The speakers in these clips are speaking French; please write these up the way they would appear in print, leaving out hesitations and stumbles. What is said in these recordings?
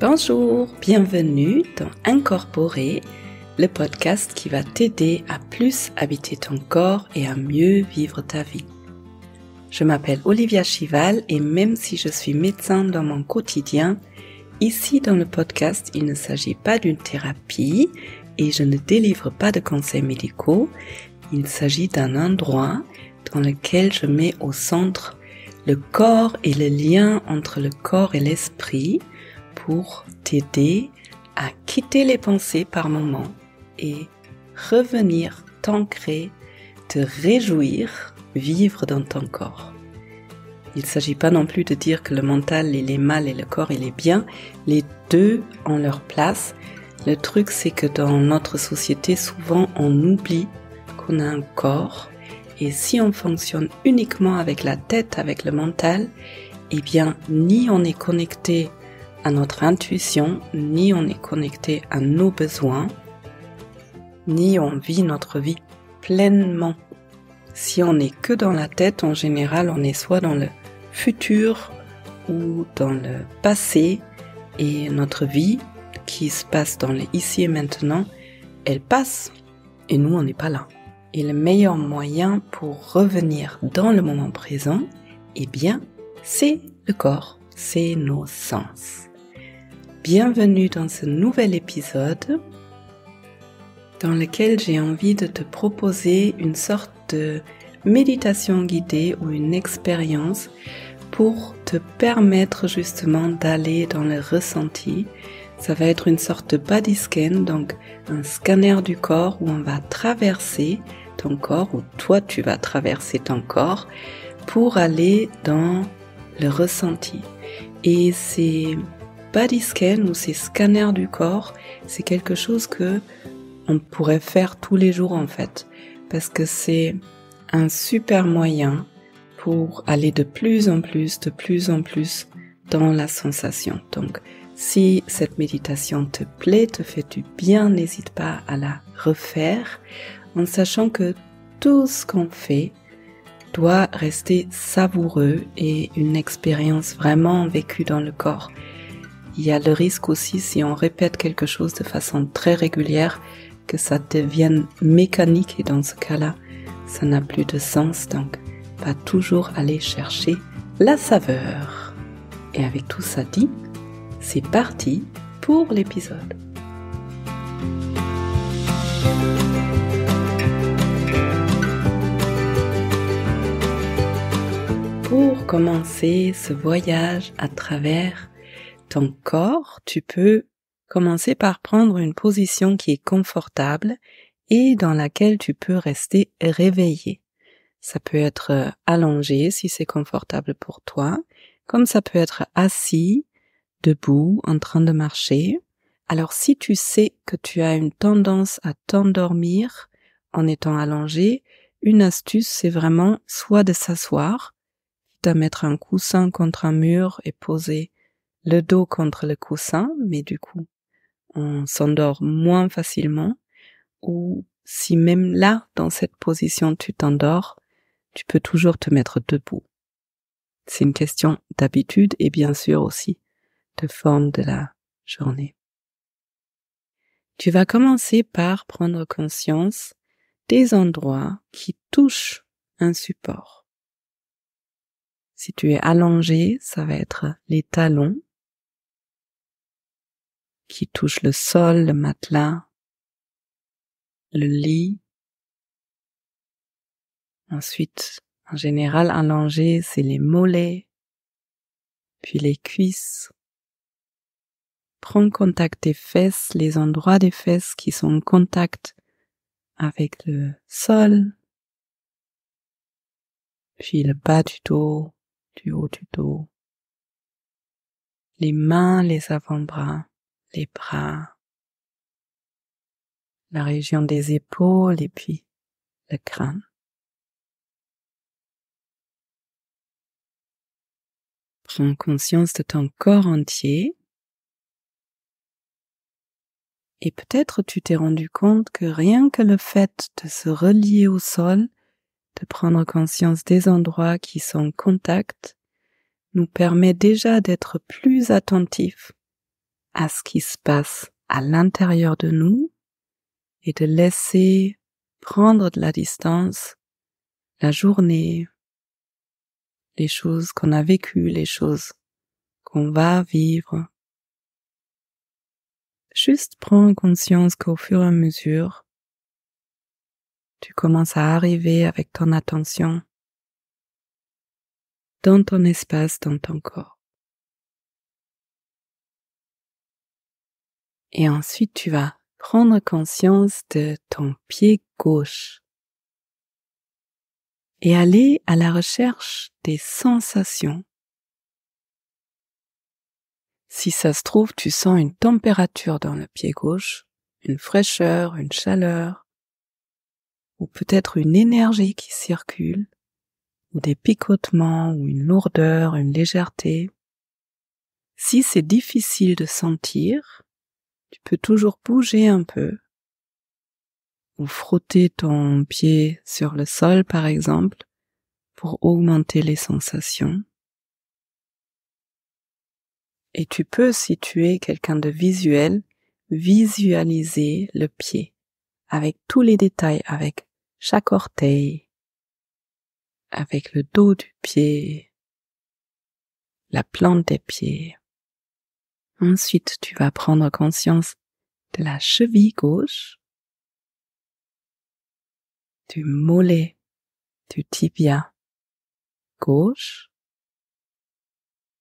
Bonjour, bienvenue dans Incorporer, le podcast qui va t'aider à plus habiter ton corps et à mieux vivre ta vie. Je m'appelle Olivia Chival et même si je suis médecin dans mon quotidien, ici dans le podcast, il ne s'agit pas d'une thérapie et je ne délivre pas de conseils médicaux. Il s'agit d'un endroit dans lequel je mets au centre le corps et le lien entre le corps et l'esprit pour t'aider à quitter les pensées par moments et revenir t'ancrer, te réjouir, vivre dans ton corps. Il ne s'agit pas non plus de dire que le mental il est mal et le corps il est bien, les deux ont leur place. Le truc c'est que dans notre société souvent on oublie qu'on a un corps et si on fonctionne uniquement avec la tête, avec le mental, eh bien ni on est connecté à notre intuition, ni on est connecté à nos besoins, ni on vit notre vie pleinement. Si on n'est que dans la tête, en général, on est soit dans le futur ou dans le passé, et notre vie qui se passe dans le ici et maintenant, elle passe, et nous on n'est pas là. Et le meilleur moyen pour revenir dans le moment présent, eh bien, c'est le corps, c'est nos sens. Bienvenue dans ce nouvel épisode dans lequel j'ai envie de te proposer une sorte de méditation guidée ou une expérience pour te permettre justement d'aller dans le ressenti. Ça va être une sorte de body scan, donc un scanner du corps où on va traverser ton corps, ou toi tu vas traverser ton corps pour aller dans le ressenti. Et ces body scan ou ces scanners du corps, c'est quelque chose que on pourrait faire tous les jours en fait, parce que c'est un super moyen pour aller de plus en plus dans la sensation. Donc, si cette méditation te plaît, te fait du bien, n'hésite pas à la refaire, en sachant que tout ce qu'on fait doit rester savoureux et une expérience vraiment vécue dans le corps. Il y a le risque aussi, si on répète quelque chose de façon très régulière, que ça devienne mécanique et dans ce cas-là, ça n'a plus de sens. Donc, va toujours aller chercher la saveur. Et avec tout ça dit, c'est parti pour l'épisode. Pour commencer ce voyage à travers ton corps, tu peux commencer par prendre une position qui est confortable et dans laquelle tu peux rester réveillé. Ça peut être allongé si c'est confortable pour toi, comme ça peut être assis, debout, en train de marcher. Alors si tu sais que tu as une tendance à t'endormir en étant allongé, une astuce c'est vraiment soit de s'asseoir, de mettre un coussin contre un mur et poser le dos contre le coussin, mais du coup, on s'endort moins facilement. Ou si même là, dans cette position, tu t'endors, tu peux toujours te mettre debout. C'est une question d'habitude et bien sûr aussi de forme de la journée. Tu vas commencer par prendre conscience des endroits qui touchent un support. Si tu es allongé, ça va être les talons qui touchent le sol, le matelas, le lit. Ensuite, en général, allongé, c'est les mollets, puis les cuisses. Prends contact des fesses, les endroits des fesses qui sont en contact avec le sol, puis le bas du dos, du haut du dos, les mains, les avant-bras, les bras, la région des épaules et puis le crâne. Prends conscience de ton corps entier et peut-être tu t'es rendu compte que rien que le fait de se relier au sol, de prendre conscience des endroits qui sont en contact, nous permet déjà d'être plus attentifs à ce qui se passe à l'intérieur de nous et de laisser prendre de la distance la journée, les choses qu'on a vécues, les choses qu'on va vivre. Juste prends conscience qu'au fur et à mesure, tu commences à arriver avec ton attention dans ton espace, dans ton corps. Et ensuite, tu vas prendre conscience de ton pied gauche et aller à la recherche des sensations. Si ça se trouve, tu sens une température dans le pied gauche, une fraîcheur, une chaleur, ou peut-être une énergie qui circule, ou des picotements, ou une lourdeur, une légèreté. Si c'est difficile de sentir, tu peux toujours bouger un peu, ou frotter ton pied sur le sol par exemple, pour augmenter les sensations. Et tu peux, si tu es quelqu'un de visuel, visualiser le pied, avec tous les détails, avec chaque orteil, avec le dos du pied, la plante des pieds. Ensuite, tu vas prendre conscience de la cheville gauche, du mollet, du tibia gauche,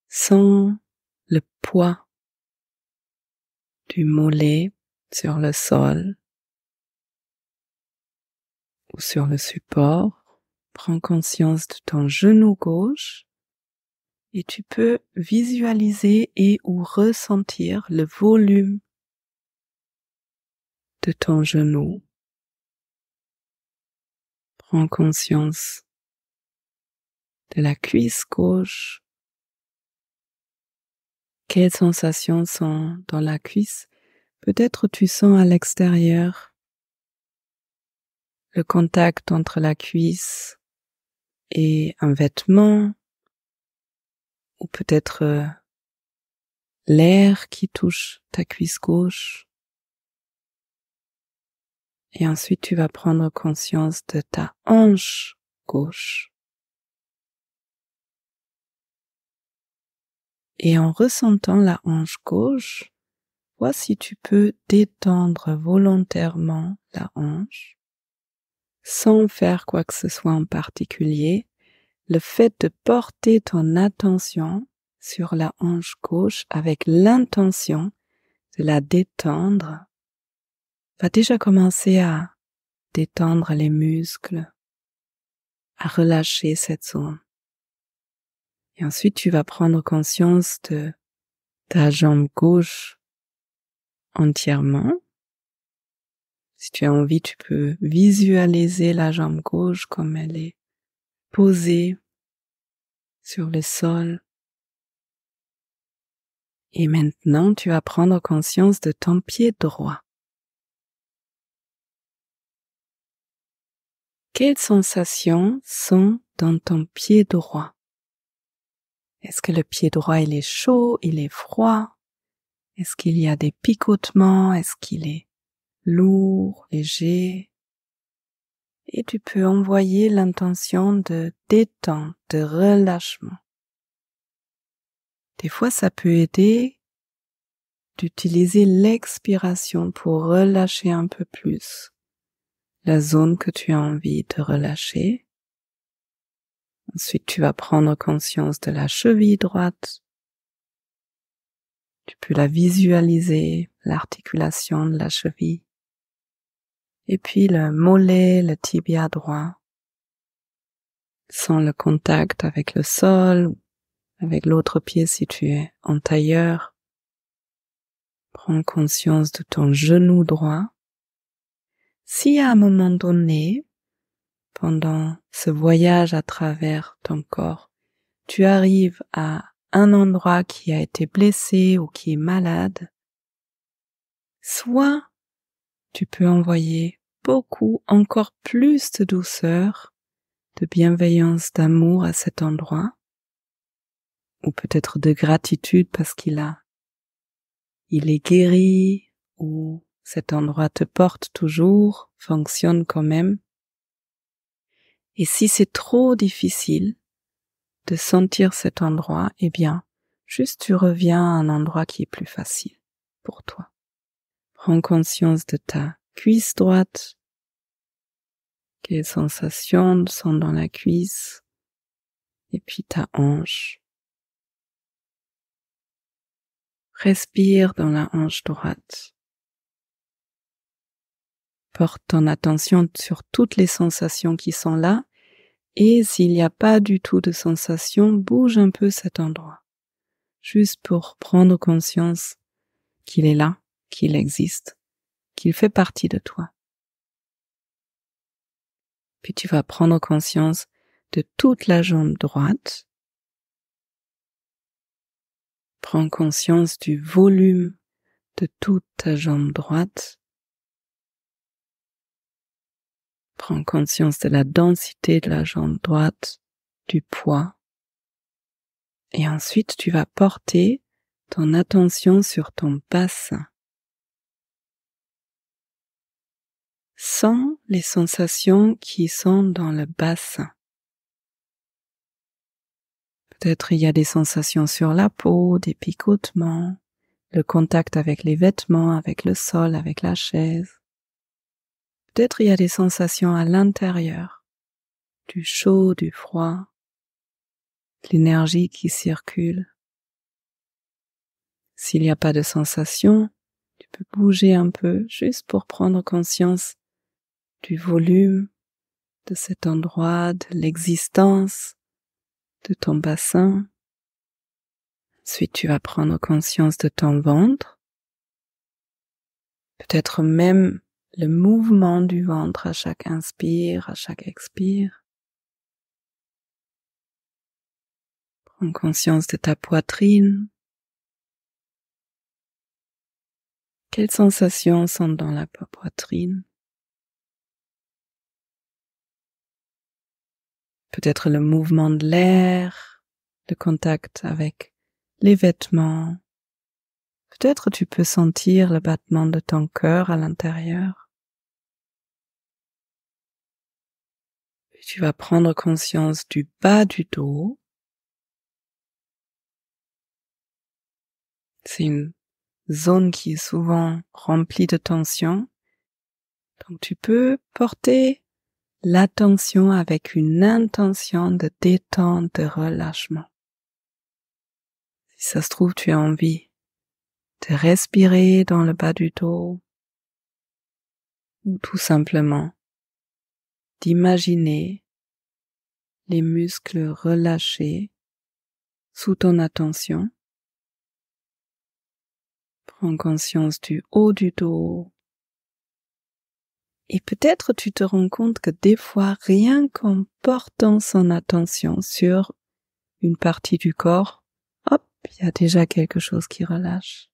sans le poids du mollet sur le sol ou sur le support. Prends conscience de ton genou gauche et tu peux visualiser et ou ressentir le volume de ton genou. Prends conscience de la cuisse gauche. Quelles sensations sont dans la cuisse? Peut-être tu sens à l'extérieur le contact entre la cuisse et un vêtement, ou peut-être l'air qui touche ta cuisse gauche. Et ensuite tu vas prendre conscience de ta hanche gauche. Et en ressentant la hanche gauche, vois si tu peux détendre volontairement la hanche, sans faire quoi que ce soit en particulier. Le fait de porter ton attention sur la hanche gauche avec l'intention de la détendre va déjà commencer à détendre les muscles, à relâcher cette zone. Et ensuite, tu vas prendre conscience de ta jambe gauche entièrement. Si tu as envie, tu peux visualiser la jambe gauche comme elle est posée sur le sol. Et maintenant, tu vas prendre conscience de ton pied droit. Quelles sensations sont dans ton pied droit? Est-ce que le pied droit il est chaud, il est froid? Est-ce qu'il y a des picotements? Est-ce qu'il est lourd, léger? Et tu peux envoyer l'intention de détente, de relâchement. Des fois, ça peut aider d'utiliser l'expiration pour relâcher un peu plus la zone que tu as envie de relâcher. Ensuite, tu vas prendre conscience de la cheville droite. Tu peux la visualiser, l'articulation de la cheville. Et puis le mollet, le tibia droit. Sans le contact avec le sol, avec l'autre pied si tu es en tailleur. Prends conscience de ton genou droit. Si à un moment donné, pendant ce voyage à travers ton corps, tu arrives à un endroit qui a été blessé ou qui est malade, soit tu peux envoyer encore plus de douceur, de bienveillance, d'amour à cet endroit, ou peut-être de gratitude parce qu'il a il est guéri ou cet endroit te porte toujours, fonctionne quand même. Et si c'est trop difficile de sentir cet endroit, eh bien, juste tu reviens à un endroit qui est plus facile pour toi. Prends conscience de ta cuisse droite. Quelles sensations sont dans la cuisse? Et puis ta hanche. Respire dans la hanche droite. Porte ton attention sur toutes les sensations qui sont là et s'il n'y a pas du tout de sensation, bouge un peu cet endroit. Juste pour prendre conscience qu'il est là, qu'il existe, qu'il fait partie de toi. Puis tu vas prendre conscience de toute la jambe droite. Prends conscience du volume de toute ta jambe droite. Prends conscience de la densité de la jambe droite, du poids. Et ensuite, tu vas porter ton attention sur ton bassin. Sens les sensations qui sont dans le bassin. Peut-être il y a des sensations sur la peau, des picotements, le contact avec les vêtements, avec le sol, avec la chaise. Peut-être il y a des sensations à l'intérieur, du chaud, du froid, l'énergie qui circule. S'il n'y a pas de sensation, tu peux bouger un peu juste pour prendre conscience du volume de cet endroit, de l'existence de ton bassin. Ensuite, tu vas prendre conscience de ton ventre, peut-être même le mouvement du ventre à chaque inspire, à chaque expire. Prends conscience de ta poitrine. Quelles sensations sont dans la poitrine? Peut-être le mouvement de l'air, le contact avec les vêtements. Peut-être tu peux sentir le battement de ton cœur à l'intérieur. Puis tu vas prendre conscience du bas du dos. C'est une zone qui est souvent remplie de tension. Donc tu peux porter l'attention avec une intention de détente, de relâchement. Si ça se trouve, tu as envie de respirer dans le bas du dos ou tout simplement d'imaginer les muscles relâchés sous ton attention. Prends conscience du haut du dos. Et peut-être tu te rends compte que des fois, rien qu'en portant son attention sur une partie du corps, hop, il y a déjà quelque chose qui relâche.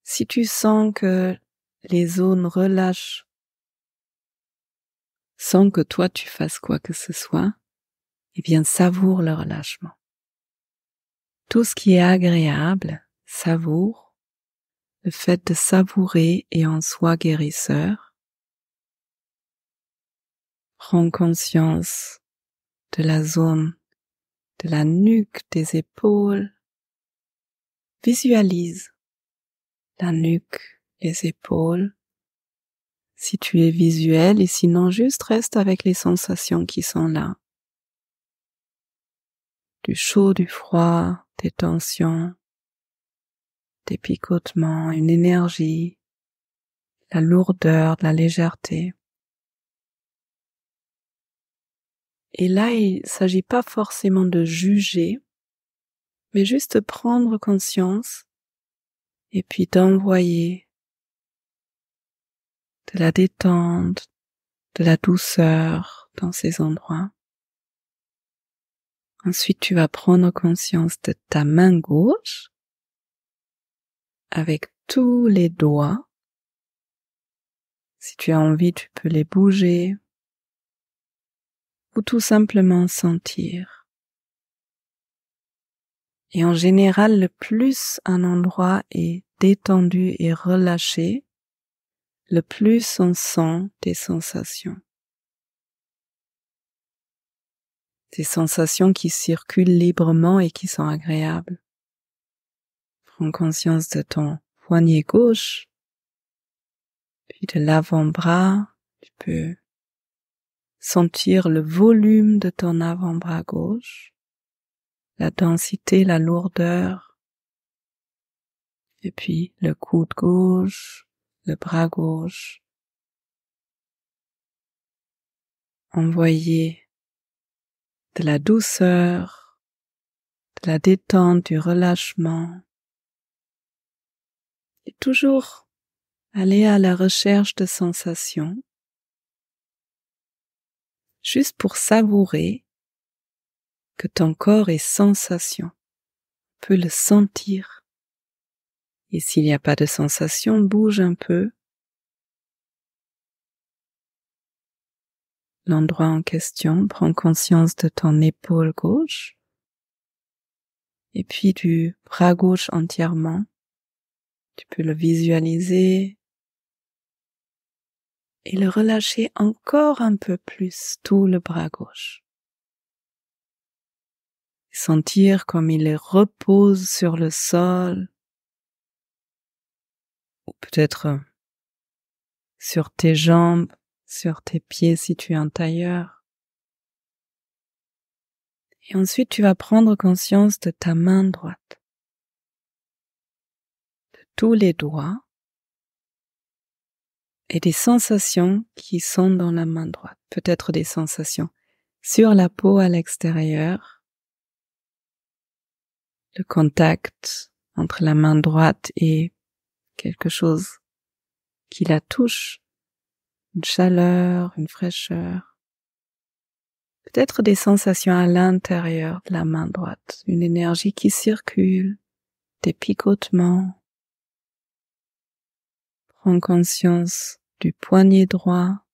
Si tu sens que les zones relâchent sans que toi tu fasses quoi que ce soit, eh bien savoure le relâchement. Tout ce qui est agréable, savoure. Le fait de savourer est en soi guérisseur. Prends conscience de la zone de la nuque, des épaules. Visualise la nuque, les épaules. Si tu es visuel et sinon juste reste avec les sensations qui sont là. Du chaud, du froid, des tensions, des picotements, une énergie, la lourdeur, de la légèreté. Et là, il ne s'agit pas forcément de juger, mais juste de prendre conscience et puis d'envoyer de la détente, de la douceur dans ces endroits. Ensuite, tu vas prendre conscience de ta main gauche avec tous les doigts. Si tu as envie, tu peux les bouger ou tout simplement sentir. Et en général, le plus un endroit est détendu et relâché, le plus on sent des sensations. Des sensations qui circulent librement et qui sont agréables. Prends conscience de ton poignet gauche, puis de l'avant-bras. Tu peux sentir le volume de ton avant-bras gauche, la densité, la lourdeur, et puis le coude gauche, le bras gauche. Envoyer de la douceur, de la détente, du relâchement. Et toujours aller à la recherche de sensations, juste pour savourer que ton corps est sensation. On peut le sentir. Et s'il n'y a pas de sensation, bouge un peu l'endroit en question, prends conscience de ton épaule gauche et puis du bras gauche entièrement. Tu peux le visualiser et le relâcher encore un peu plus, tout le bras gauche. Sentir comme il repose sur le sol ou peut-être sur tes jambes, sur tes pieds si tu es en tailleur. Et ensuite tu vas prendre conscience de ta main droite, de tous les doigts et des sensations qui sont dans la main droite. Peut-être des sensations sur la peau à l'extérieur, le contact entre la main droite et quelque chose qui la touche, une chaleur, une fraîcheur. Peut-être des sensations à l'intérieur de la main droite, une énergie qui circule, des picotements. Prends conscience du poignet droit,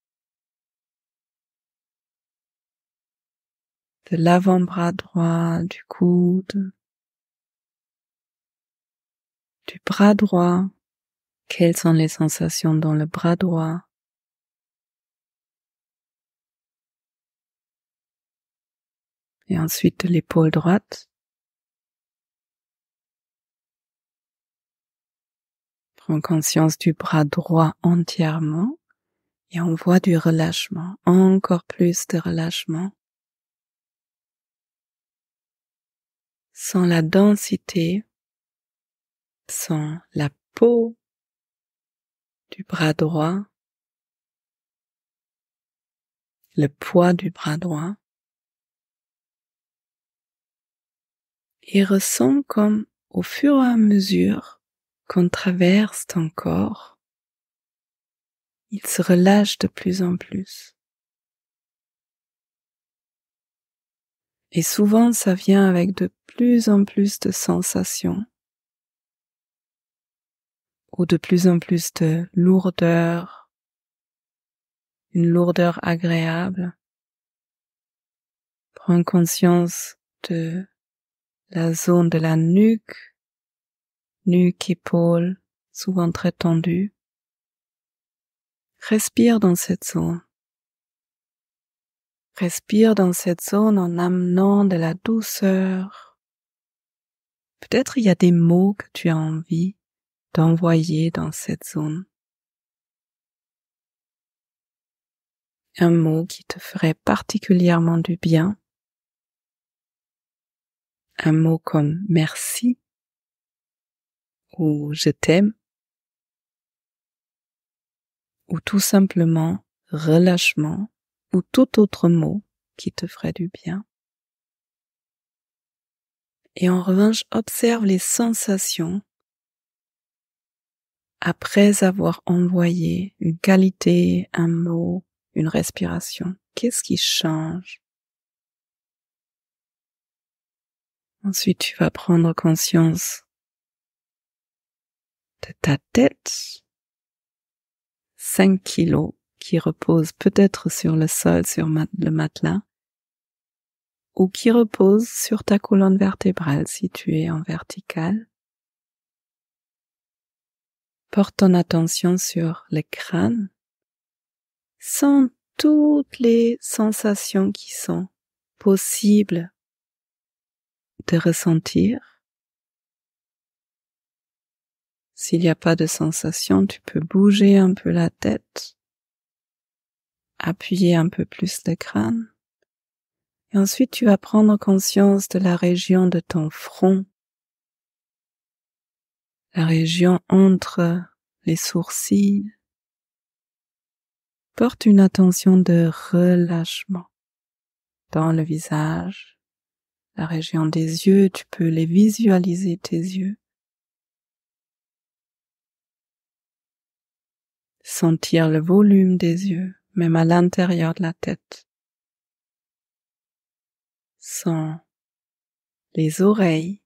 de l'avant-bras droit, du coude, du bras droit. Quelles sont les sensations dans le bras droit? Et ensuite de l'épaule droite. Prends conscience du bras droit entièrement et envoie du relâchement, encore plus de relâchement. Sans la densité, sans la peau du bras droit, le poids du bras droit. Et ressens comme au fur et à mesure qu'on traverse ton corps, il se relâche de plus en plus. Et souvent, ça vient avec de plus en plus de sensations ou de plus en plus de lourdeur, une lourdeur agréable. Prends conscience de la zone de la nuque, épaule, souvent très tendue. Respire dans cette zone. Respire dans cette zone en amenant de la douceur. Peut-être il y a des mots que tu as envie d'envoyer dans cette zone. Un mot qui te ferait particulièrement du bien. Un mot comme merci ou je t'aime ou tout simplement relâchement ou tout autre mot qui te ferait du bien. Et en revanche, observe les sensations après avoir envoyé une qualité, un mot, une respiration. Qu'est-ce qui change? Ensuite, tu vas prendre conscience de ta tête, 5 kilos qui repose peut-être sur le sol, sur le matelas. ou qui repose sur ta colonne vertébrale si tu es en vertical. Porte ton attention sur le crâne. Sens toutes les sensations qui sont possibles de ressentir. S'il n'y a pas de sensation, tu peux bouger un peu la tête, appuyer un peu plus le crâne. Et ensuite, tu vas prendre conscience de la région de ton front, la région entre les sourcils. Porte une attention de relâchement dans le visage, la région des yeux, tu peux les visualiser, tes yeux. Sentir le volume des yeux, même à l'intérieur de la tête. Sens les oreilles.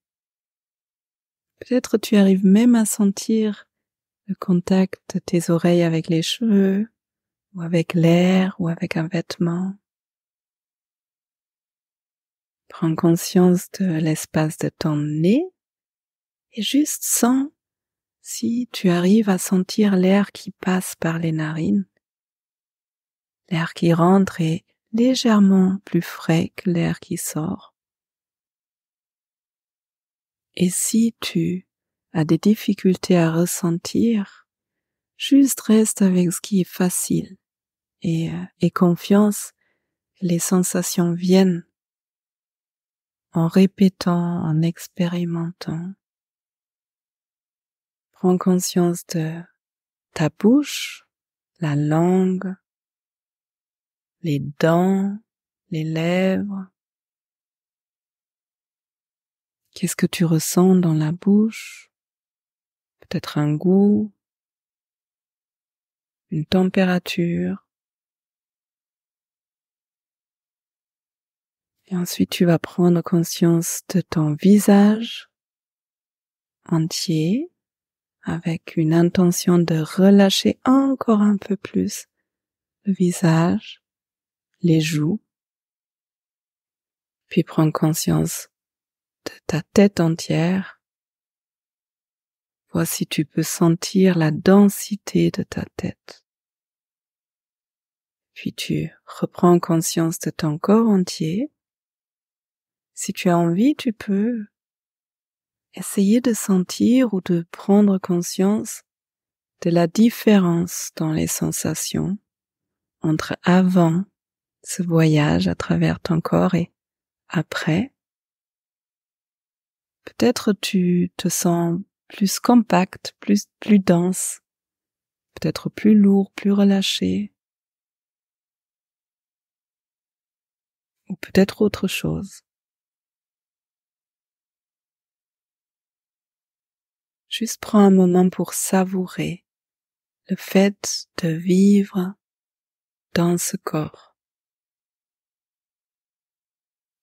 Peut-être tu arrives même à sentir le contact de tes oreilles avec les cheveux, ou avec l'air, ou avec un vêtement. Prends conscience de l'espace de ton nez et juste sens si tu arrives à sentir l'air qui passe par les narines. L'air qui rentre est légèrement plus frais que l'air qui sort. Et si tu as des difficultés à ressentir, juste reste avec ce qui est facile et confiance que les sensations viennent en répétant, en expérimentant. Prends conscience de ta bouche, la langue, les dents, les lèvres. Qu'est-ce que tu ressens dans la bouche? Peut-être un goût, une température. Et ensuite, tu vas prendre conscience de ton visage entier avec une intention de relâcher encore un peu plus le visage, les joues. Puis prends conscience de ta tête entière. Vois si tu peux sentir la densité de ta tête. Puis tu reprends conscience de ton corps entier. Si tu as envie, tu peux essayer de sentir ou de prendre conscience de la différence dans les sensations entre avant ce voyage à travers ton corps et après. Peut-être tu te sens plus compact, plus dense, peut-être plus lourd, plus relâché, ou peut-être autre chose. Juste prends un moment pour savourer le fait de vivre dans ce corps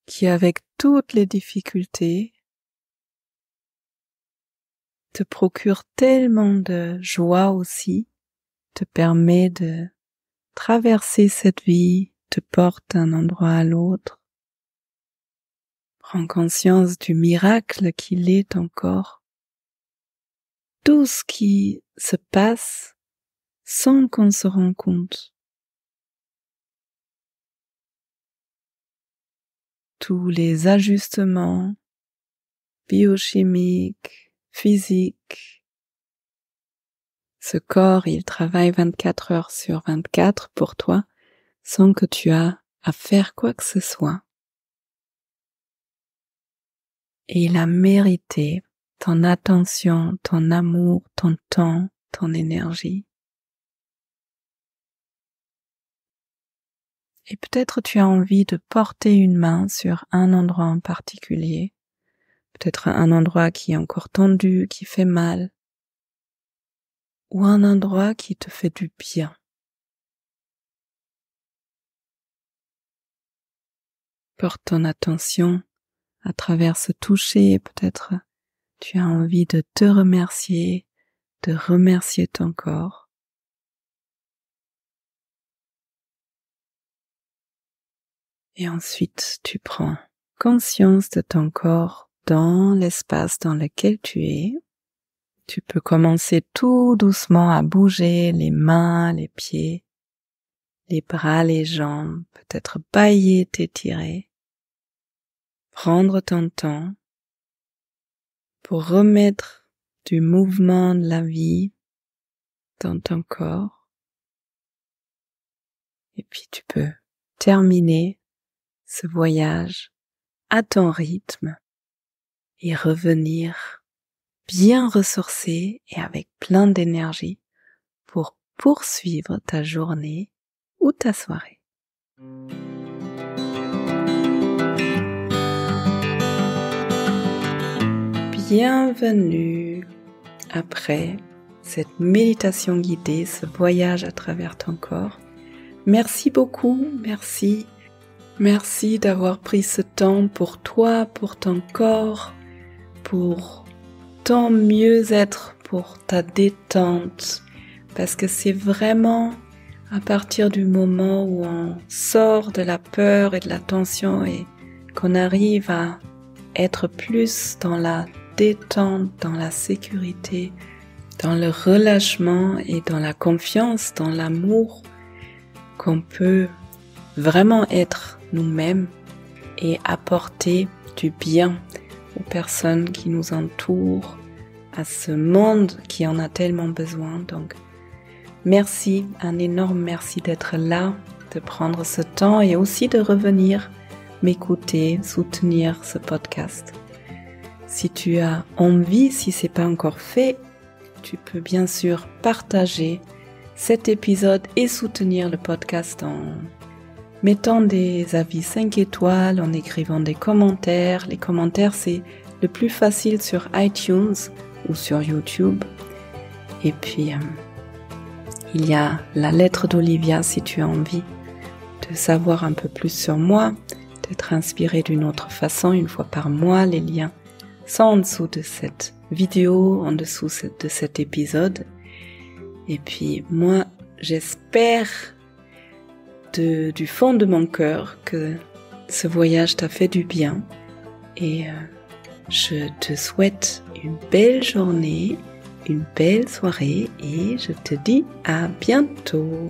qui, avec toutes les difficultés, te procure tellement de joie aussi, te permet de traverser cette vie, te porte d'un endroit à l'autre. Prends conscience du miracle qu'il est ton corps. Tout ce qui se passe sans qu'on se rende compte. Tous les ajustements biochimiques, physiques. Ce corps, il travaille 24 heures sur 24 pour toi, sans que tu aies à faire quoi que ce soit. Et il a mérité ton attention, ton amour, ton temps, ton énergie. Et peut-être tu as envie de porter une main sur un endroit en particulier, peut-être un endroit qui est encore tendu, qui fait mal, ou un endroit qui te fait du bien. Porte ton attention à travers ce toucher et peut-être tu as envie de te remercier, de remercier ton corps. Et ensuite, tu prends conscience de ton corps dans l'espace dans lequel tu es. Tu peux commencer tout doucement à bouger les mains, les pieds, les bras, les jambes, peut-être bâiller, t'étirer. Prendre ton temps pour remettre du mouvement, de la vie dans ton corps. Et puis tu peux terminer ce voyage à ton rythme et revenir bien ressourcé et avec plein d'énergie pour poursuivre ta journée ou ta soirée. Bienvenue après cette méditation guidée, ce voyage à travers ton corps. Merci beaucoup, merci d'avoir pris ce temps pour toi, pour ton corps, pour ton mieux-être, pour ta détente, parce que c'est vraiment à partir du moment où on sort de la peur et de la tension et qu'on arrive à être plus dans la détente, dans la sécurité, dans le relâchement et dans la confiance, dans l'amour, qu'on peut vraiment être nous-mêmes et apporter du bien aux personnes qui nous entourent, à ce monde qui en a tellement besoin. Donc, merci, un énorme merci d'être là, de prendre ce temps et aussi de revenir m'écouter, soutenir ce podcast. Si tu as envie, si c'est pas encore fait, tu peux bien sûr partager cet épisode et soutenir le podcast en mettant des avis 5 étoiles, en écrivant des commentaires. Les commentaires, c'est le plus facile sur iTunes ou sur YouTube. Et puis, il y a la lettre d'Olivia si tu as envie de savoir un peu plus sur moi, d'être inspiré d'une autre façon une fois par mois. Les liens sont en dessous de cette vidéo, en dessous de cet épisode. Et puis moi, j'espère du fond de mon cœur que ce voyage t'a fait du bien. Et je te souhaite une belle journée, une belle soirée et je te dis à bientôt.